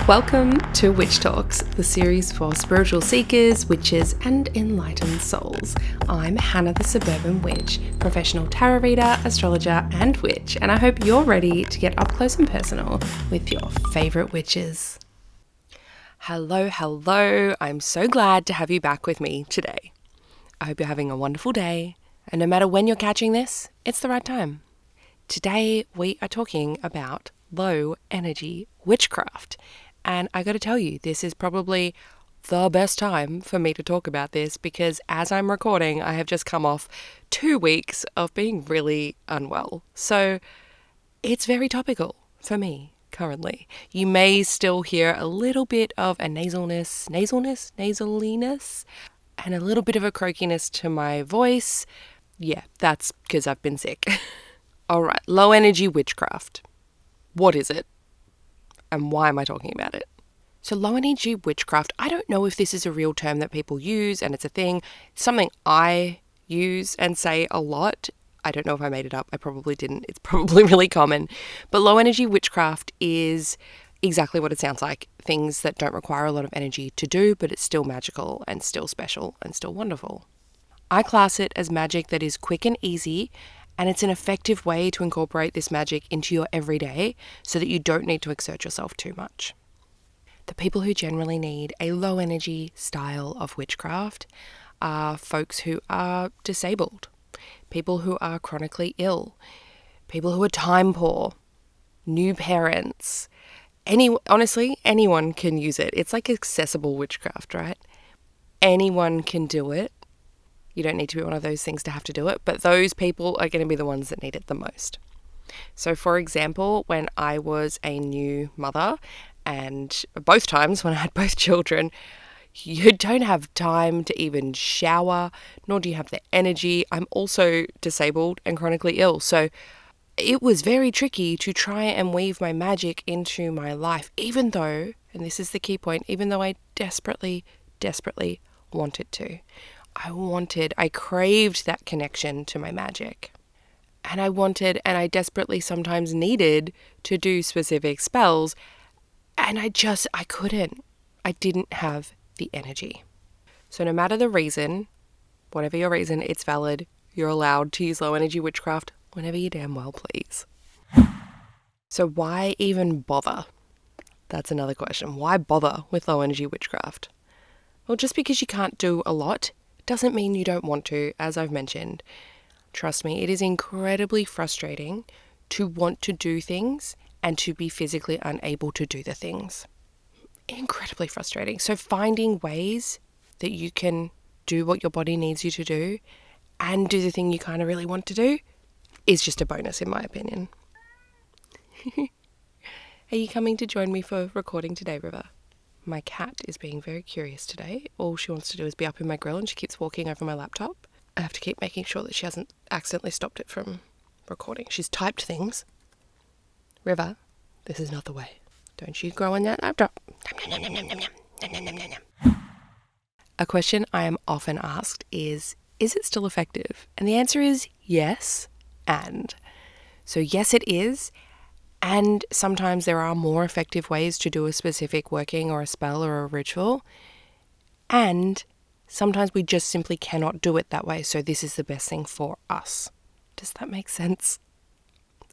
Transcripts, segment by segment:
Welcome to Witch Talks, the series for spiritual seekers, witches, and enlightened souls. I'm Hana the Suburban Witch, professional tarot reader, astrologer, and witch, and I hope you're ready to get up close and personal with your favourite witches. Hello, I'm so glad to have you back with me today. I hope you're having a wonderful day, and no matter when you're catching this, it's the right time. Today we are talking about low energy witchcraft. And I got to tell you, this is probably the best time for me to talk about this because as I'm recording, I have just come off 2 weeks of being really unwell. So it's very topical for me currently. You may still hear a little bit of a nasaliness, and a little bit of a croakiness to my voice. Yeah, that's because I've been sick. All right, low energy witchcraft. What is it? And why am I talking about it? So low energy witchcraft, I don't know if this is a real term that people use and it's a thing. It's something I use and say a lot. I don't know if I made it up. I probably didn't. It's probably really common. But low energy witchcraft is exactly what it sounds like. Things that don't require a lot of energy to do, but it's still magical and still special and still wonderful. I class it as magic that is quick and easy, and it's an effective way to incorporate this magic into your everyday so that you don't need to exert yourself too much. The people who generally need a low energy style of witchcraft are folks who are disabled, people who are chronically ill, people who are time poor, new parents. Honestly, anyone can use it. It's like accessible witchcraft, right? Anyone can do it. You don't need to be one of those things to have to do it, but those people are going to be the ones that need it the most. So for example, when I was a new mother, and both times when I had both children, you don't have time to even shower, nor do you have the energy. I'm also disabled and chronically ill, so it was very tricky to try and weave my magic into my life, even though, and this is the key point, even though I desperately wanted to. I craved that connection to my magic. And I desperately sometimes needed to do specific spells. And I couldn't. I didn't have the energy. So no matter the reason, whatever your reason, it's valid. You're allowed to use low energy witchcraft whenever you damn well please. So why even bother? That's another question. Why bother with low energy witchcraft? Well, just because you can't do a lot doesn't mean you don't want to, as I've mentioned. Trust me, it is incredibly frustrating to want to do things and to be physically unable to do the things. Incredibly frustrating. So finding ways that you can do what your body needs you to do and do the thing you kind of really want to do is just a bonus in my opinion. Are you coming to join me for recording today, River? My cat is being very curious today. All she wants to do is be up in my grill and she keeps walking over my laptop. I have to keep making sure that she hasn't accidentally stopped it from recording. She's typed things. River, this is not the way. Don't you grow on that laptop. A question I am often asked is it still effective? And the answer is yes, and. So yes, it is. And sometimes there are more effective ways to do a specific working or a spell or a ritual. And sometimes we just simply cannot do it that way. So this is the best thing for us. Does that make sense?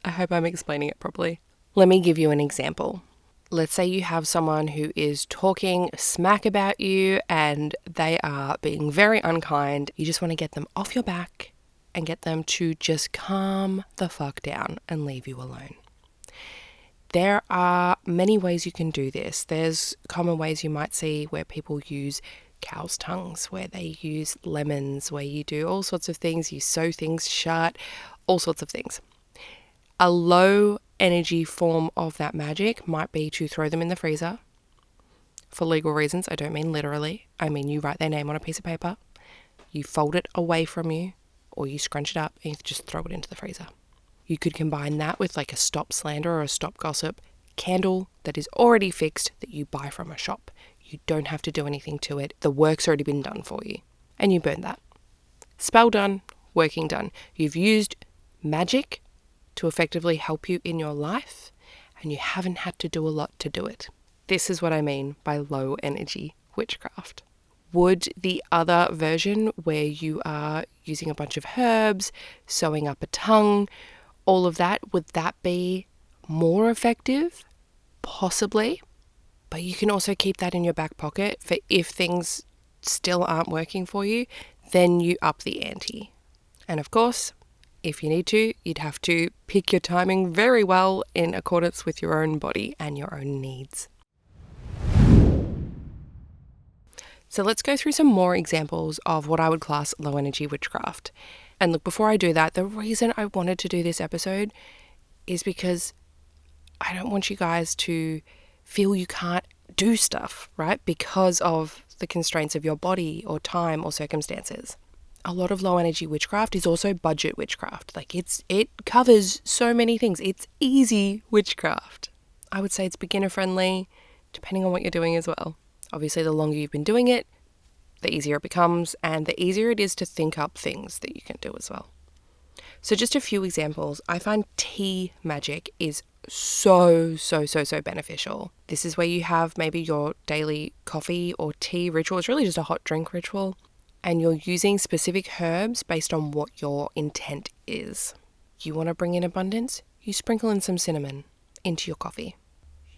I hope I'm explaining it properly. Let me give you an example. Let's say you have someone who is talking smack about you and they are being very unkind. You just want to get them off your back and get them to just calm the fuck down and leave you alone. There are many ways you can do this. There's common ways you might see where people use cow's tongues, where they use lemons, where you do all sorts of things, you sew things shut, all sorts of things. A low energy form of that magic might be to throw them in the freezer. For legal reasons, I don't mean literally. I mean you write their name on a piece of paper, you fold it away from you, or you scrunch it up and you just throw it into the freezer. You could combine that with like a stop slander or a stop gossip candle that is already fixed that you buy from a shop. You don't have to do anything to it. The work's already been done for you. And you burn that. Spell done, working done. You've used magic to effectively help you in your life and you haven't had to do a lot to do it. This is what I mean by low energy witchcraft. Would the other version, where you are using a bunch of herbs, sewing up a tongue, all of that, would that be more effective? Possibly. But you can also keep that in your back pocket for if things still aren't working for you, then you up the ante. And of course, if you need to, you'd have to pick your timing very well in accordance with your own body and your own needs. So let's go through some more examples of what I would class low energy witchcraft. And look, before I do that, the reason I wanted to do this episode is because I don't want you guys to feel you can't do stuff, right? Because of the constraints of your body or time or circumstances. A lot of low energy witchcraft is also budget witchcraft. Like it covers so many things. It's easy witchcraft. I would say it's beginner friendly, depending on what you're doing as well. Obviously, the longer you've been doing it, the easier it becomes, and the easier it is to think up things that you can do as well. So just a few examples. I find tea magic is so beneficial. This is where you have maybe your daily coffee or tea ritual. It's really just a hot drink ritual. And you're using specific herbs based on what your intent is. You want to bring in abundance? You sprinkle in some cinnamon into your coffee.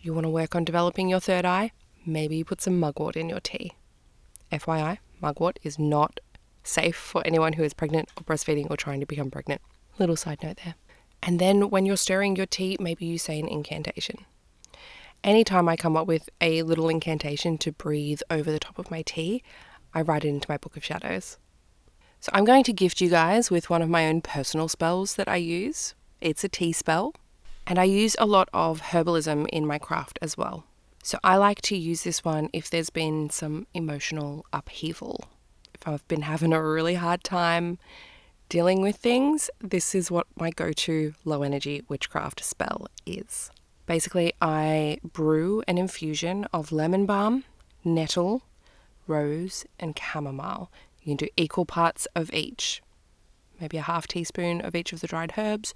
You want to work on developing your third eye? Maybe you put some mugwort in your tea. FYI, mugwort is not safe for anyone who is pregnant or breastfeeding or trying to become pregnant. Little side note there. And then when you're stirring your tea, maybe you say an incantation. Anytime I come up with a little incantation to breathe over the top of my tea, I write it into my book of shadows. So I'm going to gift you guys with one of my own personal spells that I use. It's a tea spell. And I use a lot of herbalism in my craft as well. So I like to use this one if there's been some emotional upheaval. If I've been having a really hard time dealing with things, this is what my go-to low energy witchcraft spell is. Basically, I brew an infusion of lemon balm, nettle, rose, and chamomile. You can do equal parts of each. Maybe a half teaspoon of each of the dried herbs.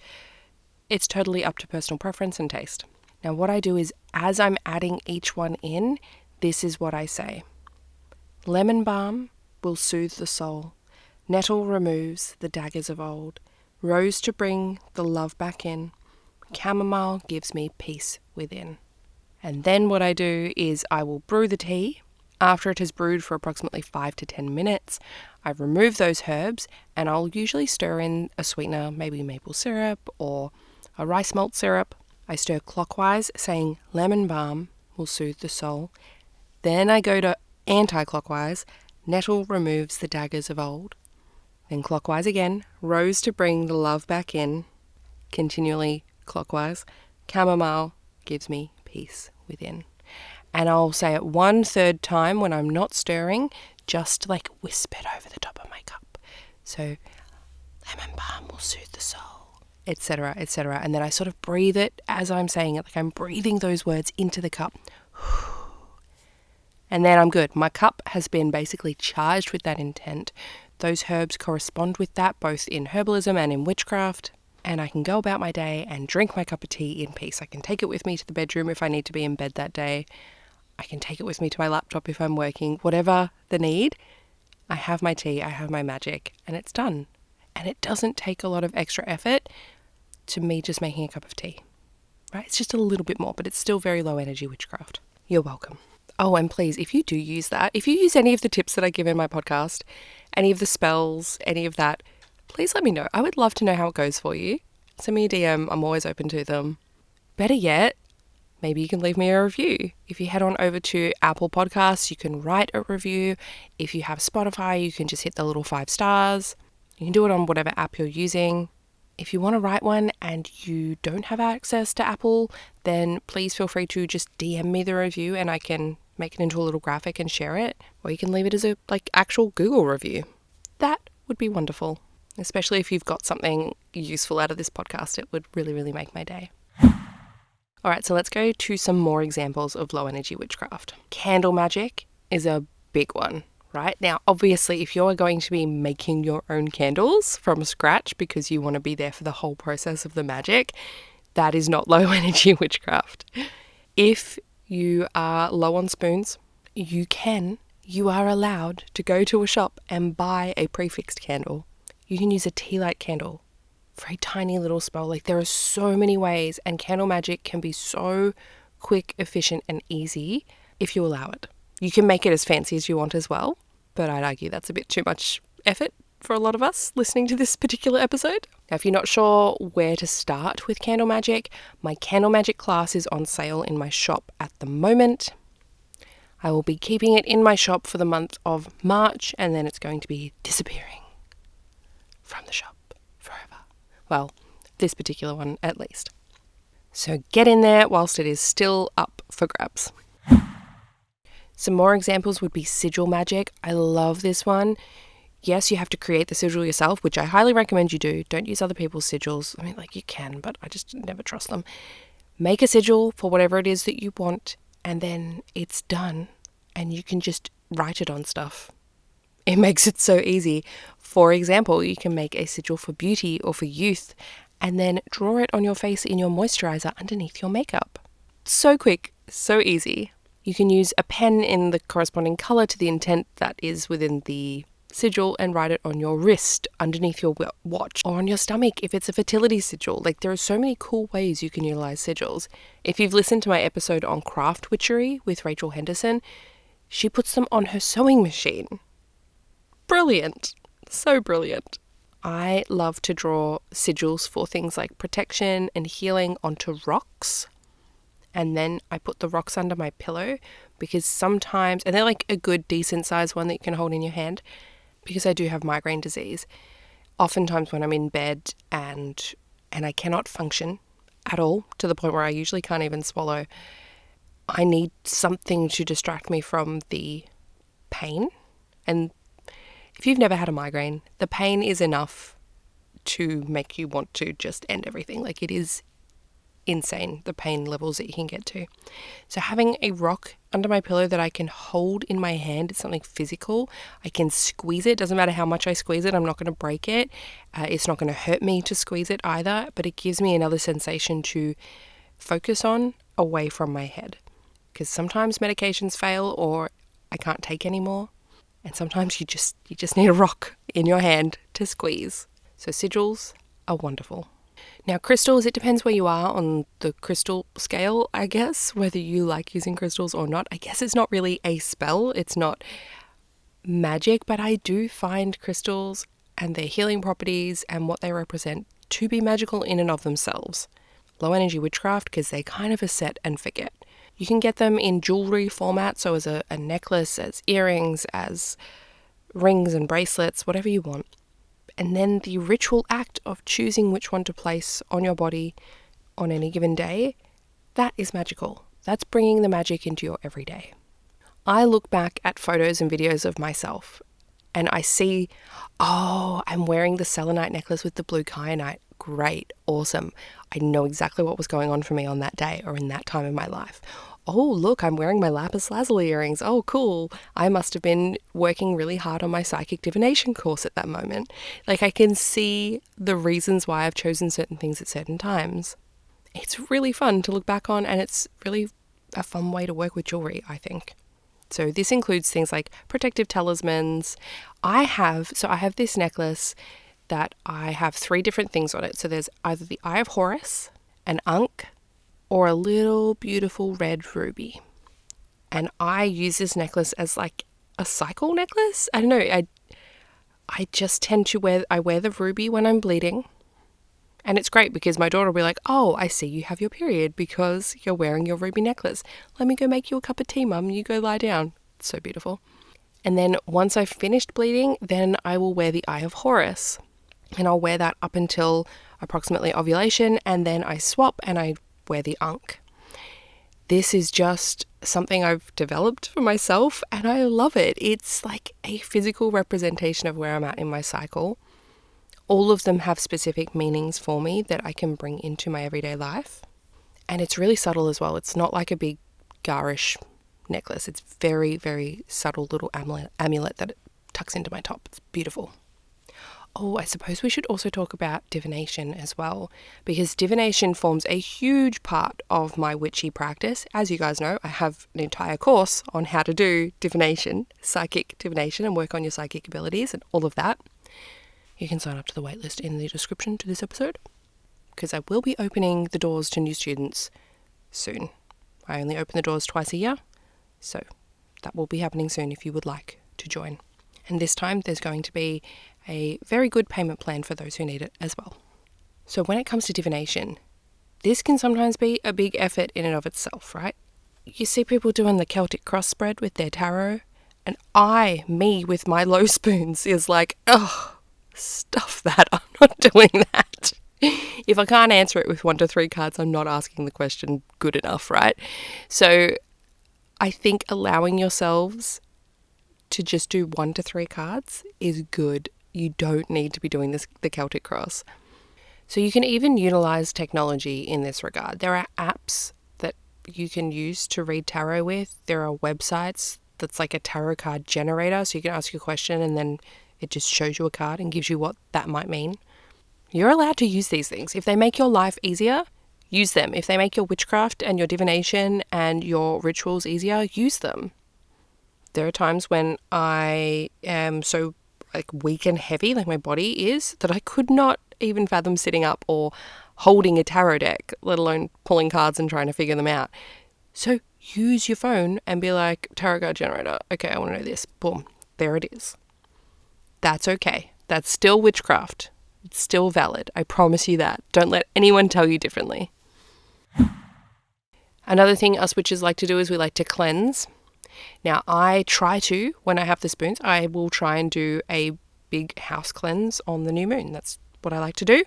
It's totally up to personal preference and taste. Now what I do is, as I'm adding each one in, this is what I say. Lemon balm will soothe the soul. Nettle removes the daggers of old. Rose to bring the love back in. Chamomile gives me peace within. And then what I do is I will brew the tea. After it has brewed for approximately 5 to 10 minutes, I remove those herbs and I'll usually stir in a sweetener, maybe maple syrup or a rice malt syrup. I stir clockwise, saying lemon balm will soothe the soul. Then I go to anti-clockwise, nettle removes the daggers of old. Then clockwise again, rose to bring the love back in. Continually clockwise, chamomile gives me peace within. And I'll say it 1/3 time when I'm not stirring, just like whispered over the top of my cup. So, lemon balm will soothe the soul, etc., etc. And then I sort of breathe it as I'm saying it, like I'm breathing those words into the cup. And then I'm good. My cup has been basically charged with that intent. Those herbs correspond with that, both in herbalism and in witchcraft. And I can go about my day and drink my cup of tea in peace. I can take it with me to the bedroom if I need to be in bed that day. I can take it with me to my laptop if I'm working. Whatever the need, I have my tea, I have my magic, and it's done. And it doesn't take a lot of extra effort to me just making a cup of tea. Right? It's just a little bit more, but it's still very low energy witchcraft. You're welcome. Oh, and please, if you do use that, if you use any of the tips that I give in my podcast, any of the spells, any of that, please let me know. I would love to know how it goes for you. Send me a DM. I'm always open to them. Better yet, maybe you can leave me a review. If you head on over to Apple Podcasts, you can write a review. If you have Spotify, you can just hit the little 5 stars. You can do it on whatever app you're using. If you want to write one and you don't have access to Apple, then please feel free to just DM me the review and I can make it into a little graphic and share it. Or you can leave it as a actual Google review. That would be wonderful. Especially if you've got something useful out of this podcast, it would really, really make my day. All right, so let's go to some more examples of low energy witchcraft. Candle magic is a big one, right? Now, obviously, if you're going to be making your own candles from scratch because you want to be there for the whole process of the magic, that is not low energy witchcraft. If you are low on spoons, you are allowed to go to a shop and buy a prefixed candle. You can use a tea light candle for a tiny little spell. Like, there are so many ways, and candle magic can be so quick, efficient, and easy if you allow it. You can make it as fancy as you want as well, but I'd argue that's a bit too much effort for a lot of us listening to this particular episode. Now, if you're not sure where to start with candle magic, my candle magic class is on sale in my shop at the moment. I will be keeping it in my shop for the month of March, and then it's going to be disappearing from the shop forever. Well, this particular one at least. So get in there whilst it is still up for grabs. Some more examples would be sigil magic. I love this one. Yes, you have to create the sigil yourself, which I highly recommend you do. Don't use other people's sigils. I mean, like, you can, but I just never trust them. Make a sigil for whatever it is that you want, and then it's done, and you can just write it on stuff. It makes it so easy. For example, you can make a sigil for beauty or for youth, and then draw it on your face in your moisturizer underneath your makeup. So quick, so easy. You can use a pen in the corresponding color to the intent that is within the sigil and write it on your wrist, underneath your watch, or on your stomach if it's a fertility sigil. Like, there are so many cool ways you can utilize sigils. If you've listened to my episode on craft witchery with Rachel Henderson, she puts them on her sewing machine. Brilliant. So brilliant. I love to draw sigils for things like protection and healing onto rocks. And then I put the rocks under my pillow, because sometimes, and they're like a good decent sized one that you can hold in your hand, because I do have migraine disease. Oftentimes when I'm in bed and I cannot function at all, to the point where I usually can't even swallow, I need something to distract me from the pain. And if you've never had a migraine, the pain is enough to make you want to just end everything. Like, it is insane, the pain levels that you can get to. So having a rock under my pillow that I can hold in my hand is something physical. I can squeeze it. Doesn't matter how much I squeeze it, I'm not going to break it. It's not going to hurt me to squeeze it either, but it gives me another sensation to focus on away from my head. Because sometimes medications fail, or I can't take anymore, and sometimes you just need a rock in your hand to squeeze. So sigils are wonderful. Now, crystals, it depends where you are on the crystal scale, I guess, whether you like using crystals or not. I guess it's not really a spell, it's not magic, but I do find crystals and their healing properties and what they represent to be magical in and of themselves. Low energy witchcraft, because they kind of a set and forget. You can get them in jewelry format, so as a necklace, as earrings, as rings and bracelets, whatever you want. And then the ritual act of choosing which one to place on your body on any given day, that is magical. That's bringing the magic into your everyday. I look back at photos and videos of myself and I see, oh, I'm wearing the selenite necklace with the blue kyanite. Great, awesome. I know exactly what was going on for me on that day or in that time in my life. Oh, look, I'm wearing my lapis lazuli earrings. Oh, cool. I must have been working really hard on my psychic divination course at that moment. Like, I can see the reasons why I've chosen certain things at certain times. It's really fun to look back on, and it's really a fun way to work with jewelry, I think. So this includes things like protective talismans. I have this necklace that I have 3 different things on it. So there's either the Eye of Horus, an Ankh, or a little beautiful red ruby. And I use this necklace as like a cycle necklace. I don't know, I just tend to wear the ruby when I'm bleeding. And it's great because my daughter will be like, oh, I see you have your period because you're wearing your ruby necklace. Let me go make you a cup of tea, Mum. You go lie down. It's so beautiful. And then once I've finished bleeding, then I will wear the Eye of Horus. And I'll wear that up until approximately ovulation. And then I swap and I wear the Ankh. This is just something I've developed for myself and I love it. It's like a physical representation of where I'm at in my cycle. All of them have specific meanings for me that I can bring into my everyday life. And it's really subtle as well. It's not like a big garish necklace. It's very, very subtle little amulet that it tucks into my top. It's beautiful. Oh, I suppose we should also talk about divination as well, because divination forms a huge part of my witchy practice. As you guys know, I have an entire course on how to do divination, psychic divination, and work on your psychic abilities and all of that. You can sign up to the waitlist in the description to this episode, because I will be opening the doors to new students soon. I only open the doors twice a year, so that will be happening soon if you would like to join. And this time there's going to be a very good payment plan for those who need it as well. So when it comes to divination, this can sometimes be a big effort in and of itself, right? You see people doing the Celtic cross spread with their tarot, and me with my low spoons is like, oh, stuff that. I'm not doing that. If I can't answer it with 1 to 3 cards, I'm not asking the question good enough, right? So I think allowing yourselves to just do 1 to 3 cards is good. You don't need to be doing the Celtic cross. So you can even utilize technology in this regard. There are apps that you can use to read tarot with. There are websites that's like a tarot card generator. So you can ask a question and then it just shows you a card and gives you what that might mean. You're allowed to use these things. If they make your life easier, use them. If they make your witchcraft and your divination and your rituals easier, use them. There are times when I am so weak and heavy, like my body is, that I could not even fathom sitting up or holding a tarot deck, let alone pulling cards and trying to figure them out. So use your phone and be like, tarot card generator. Okay, I want to know this. Boom. There it is. That's okay. That's still witchcraft. It's still valid. I promise you that. Don't let anyone tell you differently. Another thing us witches like to do is we like to cleanse. Now, I try to, when I have the spoons, I will try and do a big house cleanse on the new moon. That's what I like to do.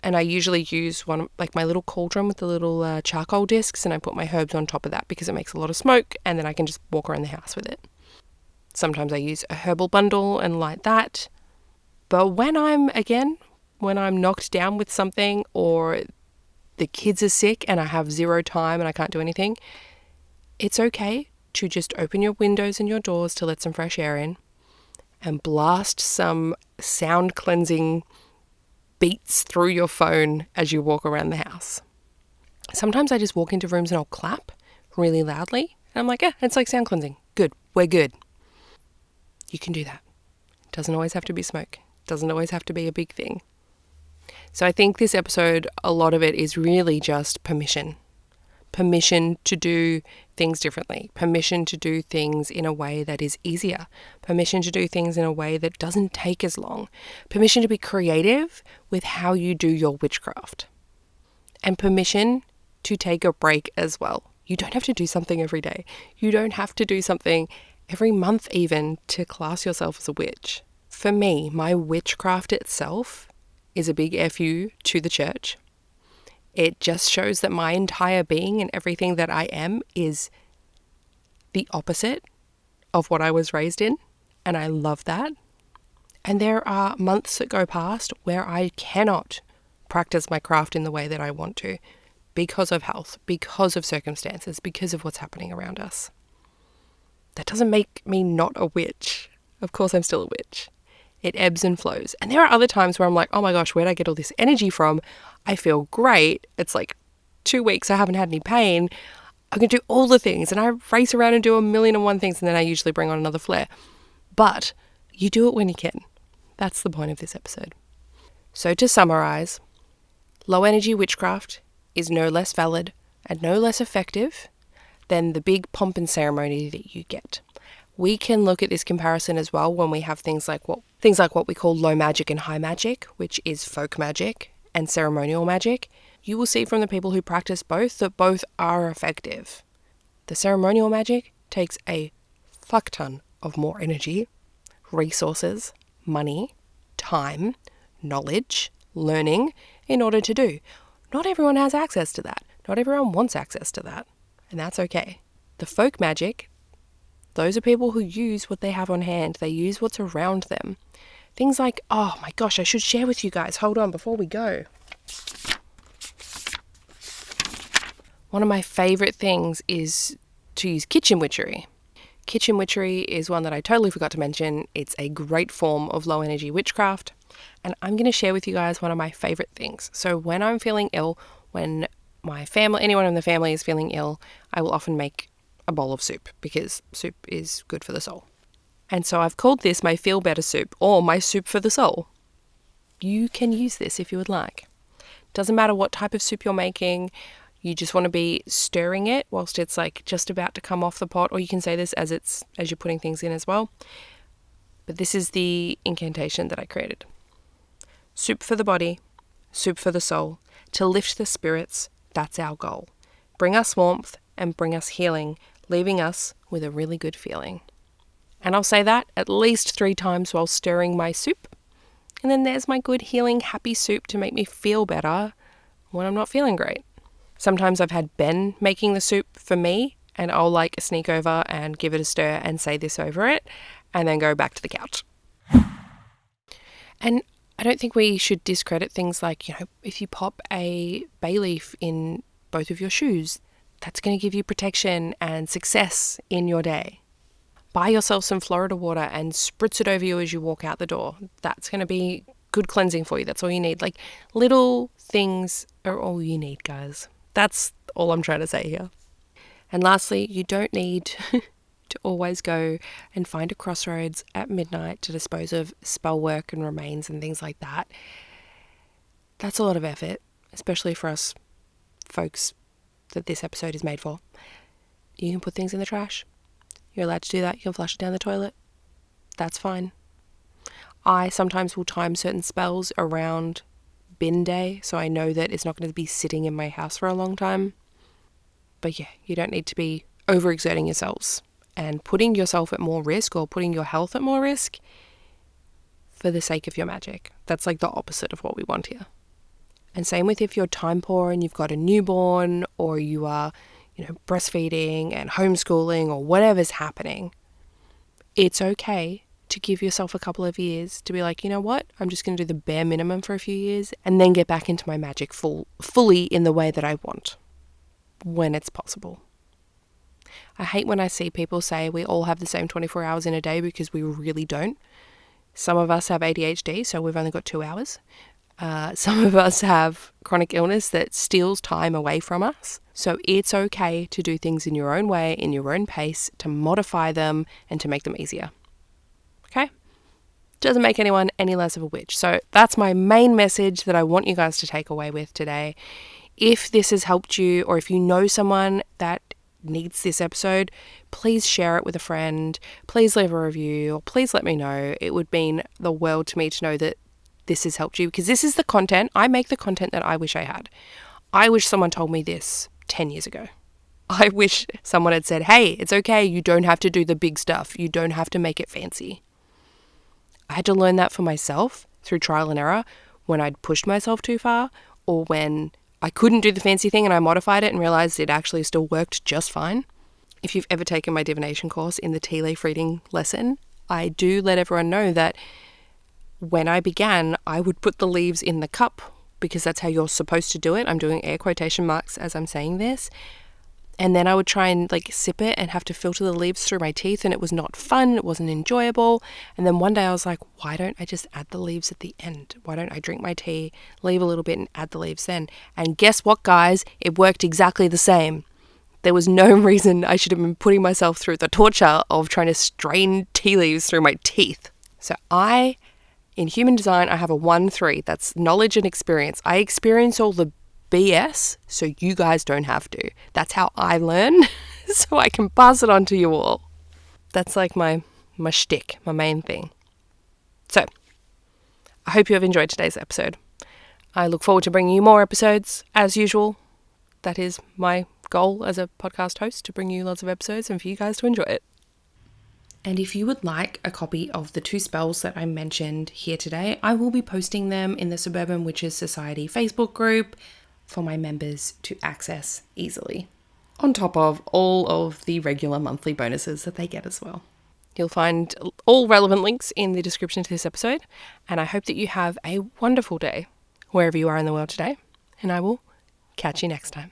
And I usually use one, like my little cauldron with the little charcoal discs, and I put my herbs on top of that because it makes a lot of smoke, and then I can just walk around the house with it. Sometimes I use a herbal bundle and light that. But when I'm knocked down with something, or the kids are sick and I have 0 time and I can't do anything, it's okay to just open your windows and your doors to let some fresh air in and blast some sound cleansing beats through your phone as you walk around the house. Sometimes I just walk into rooms and I'll clap really loudly. And I'm like, yeah, it's like sound cleansing. Good. We're good. You can do that. It doesn't always have to be smoke. Doesn't always have to be a big thing. So I think this episode, a lot of it is really just permission. Permission to do things differently. Permission to do things in a way that is easier. Permission to do things in a way that doesn't take as long. Permission to be creative with how you do your witchcraft. And permission to take a break as well. You don't have to do something every day. You don't have to do something every month even to class yourself as a witch. For me, my witchcraft itself is a big FU to the church. It just shows that my entire being and everything that I am is the opposite of what I was raised in, and I love that. And there are months that go past where I cannot practice my craft in the way that I want to because of health, because of circumstances, because of what's happening around us. That doesn't make me not a witch. Of course I'm still a witch. It ebbs and flows. And there are other times where I'm like, oh my gosh, where'd I get all this energy from? I feel great. It's like 2 weeks, I haven't had any pain. I can do all the things, and I race around and do 1,000,001 things, and then I usually bring on another flare. But you do it when you can. That's the point of this episode. So to summarize, low energy witchcraft is no less valid and no less effective than the big pomp and ceremony that you get. We can look at this comparison as well when we have things like what we call low magic and high magic, which is folk magic and ceremonial magic. You will see from the people who practice both that both are effective. The ceremonial magic takes a fuck ton of more energy, resources, money, time, knowledge, learning in order to do. Not everyone has access to that. Not everyone wants access to that. And that's okay. The folk magic, those are people who use what they have on hand. They use what's around them. Things like, oh my gosh, I should share with you guys. Hold on, before we go. One of my favorite things is to use kitchen witchery. Kitchen witchery is one that I totally forgot to mention. It's a great form of low energy witchcraft. And I'm going to share with you guys one of my favorite things. So when I'm feeling ill, when my family, anyone in the family is feeling ill, I will often make a bowl of soup because soup is good for the soul. And so I've called this my feel better soup or my soup for the soul. You can use this if you would like. Doesn't matter what type of soup you're making. You just want to be stirring it whilst it's like just about to come off the pot, or you can say this as you're putting things in as well. But this is the incantation that I created. Soup for the body, soup for the soul, to lift the spirits, that's our goal. Bring us warmth and bring us healing, leaving us with a really good feeling. And I'll say that at least 3 times while stirring my soup. And then there's my good healing happy soup to make me feel better when I'm not feeling great. Sometimes I've had Ben making the soup for me, and I'll like sneak over and give it a stir and say this over it and then go back to the couch. And I don't think we should discredit things like, if you pop a bay leaf in both of your shoes, that's going to give you protection and success in your day. Buy yourself some Florida water and spritz it over you as you walk out the door. That's going to be good cleansing for you. That's all you need. Like, little things are all you need, guys. That's all I'm trying to say here. And lastly, you don't need to always go and find a crossroads at midnight to dispose of spell work and remains and things like that. That's a lot of effort, especially for us folks that this episode is made for. You can put things in the trash. You're allowed to do that. You can flush it down the toilet. That's fine. I sometimes will time certain spells around bin day, so I know that it's not going to be sitting in my house for a long time. But yeah, you don't need to be overexerting yourselves and putting yourself at more risk or putting your health at more risk for the sake of your magic. That's like the opposite of what we want here. And same with if you're time poor and you've got a newborn, or you are, breastfeeding and homeschooling or whatever's happening. It's okay to give yourself a couple of years to be like, you know what, I'm just going to do the bare minimum for a few years and then get back into my magic fully in the way that I want, when it's possible. I hate when I see people say we all have the same 24 hours in a day, because we really don't. Some of us have ADHD, so we've only got 2 hours. Some of us have chronic illness that steals time away from us. So it's okay to do things in your own way, in your own pace, to modify them and to make them easier. Okay? Doesn't make anyone any less of a witch. So that's my main message that I want you guys to take away with today. If this has helped you, or if you know someone that needs this episode, please share it with a friend. Please leave a review, or please let me know. It would mean the world to me to know that this has helped you, because this is the content. I make the content that I wish I had. I wish someone told me this 10 years ago. I wish someone had said, hey, it's okay. You don't have to do the big stuff. You don't have to make it fancy. I had to learn that for myself through trial and error, when I'd pushed myself too far, or when I couldn't do the fancy thing and I modified it and realized it actually still worked just fine. If you've ever taken my divination course, in the tea leaf reading lesson, I do let everyone know that when I began, I would put the leaves in the cup, because that's how you're supposed to do it. I'm doing air quotation marks as I'm saying this. And then I would try and sip it and have to filter the leaves through my teeth, and it was not fun. It wasn't enjoyable. And then one day I was like, why don't I just add the leaves at the end? Why don't I drink my tea, leave a little bit, and add the leaves then? And guess what, guys? It worked exactly the same. There was no reason I should have been putting myself through the torture of trying to strain tea leaves through my teeth. So in human design, I have a 1-3. That's knowledge and experience. I experience all the BS so you guys don't have to. That's how I learn, so I can pass it on to you all. That's like my shtick, my main thing. So, I hope you have enjoyed today's episode. I look forward to bringing you more episodes, as usual. That is my goal as a podcast host, to bring you lots of episodes and for you guys to enjoy it. And if you would like a copy of the 2 spells that I mentioned here today, I will be posting them in the Suburban Witches Society Facebook group for my members to access easily, on top of all of the regular monthly bonuses that they get as well. You'll find all relevant links in the description to this episode, and I hope that you have a wonderful day wherever you are in the world today, and I will catch you next time.